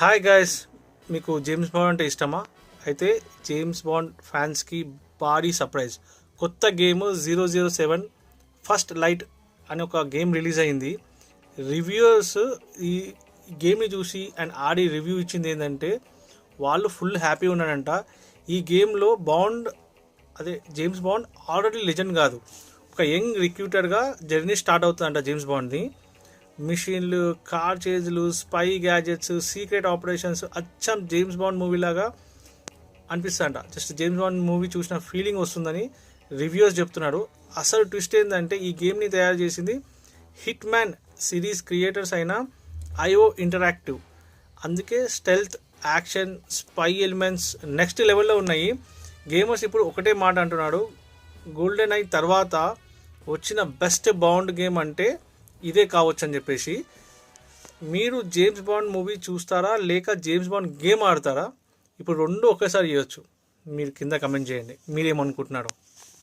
Hi guys, మీకు James bond అంటే ఇష్టమా? అయితే జేమ్స్ బాండ్ ఫ్యాన్స్కి భారీ సర్ప్రైజ్. కొత్త గేమ్ 007 ఫస్ట్ లైట్ అనే ఒక గేమ్ రిలీజ్ అయింది. రివ్యూవర్స్ ఈ గేమ్ని చూసి అండ్ ఆడి రివ్యూ ఇచ్చింది ఏంటంటే వాళ్ళు ఫుల్ హ్యాపీ ఉన్నారంట. ఈ గేమ్లో జేమ్స్ బాండ్ ఆల్రెడీ లెజెండ్ కాదు, ఒక యంగ్ రిక్రూటర్గా జర్నీ స్టార్ట్ అవుతుందంట జేమ్స్ బాండ్ది. మిషన్లు, కార్ చేజ్లు, స్పై గ్యాజెట్స్, సీక్రెట్ ఆపరేషన్స్ అచ్చం జేమ్స్ బాండ్ మూవీ లాగా అనిపిస్తుందంట. జస్ట్ జేమ్స్ బాండ్ మూవీ చూసిన ఫీలింగ్ వస్తుందని రివ్యూవర్స్ చెప్తున్నారు. అసలు ట్విస్ట్ ఏంటంటే ఈ గేమ్ని తయారు చేసింది హిట్ మ్యాన్ సిరీస్ క్రియేటర్స్ అయిన ఐఓ ఇంటరాక్టివ్. అందుకే stealth, action, spy elements next లెవెల్లో ఉన్నాయి. గేమర్స్ ఇప్పుడు ఒకటే మాట అంటున్నాడు, గోల్డెన్ ఐ తర్వాత వచ్చిన బెస్ట్ బాండ్ గేమ్ అంటే ఇదే కావచ్చు అని చెప్పేసి. మీరు జేమ్స్ బాండ్ మూవీ చూస్తారా లేక జేమ్స్ బాండ్ గేమ్ ఆడతారా? ఇప్పుడు రెండు ఒకేసారి చేయొచ్చు. మీరు కింద కమెంట్ చేయండి మీరేమనుకుంటున్నారో.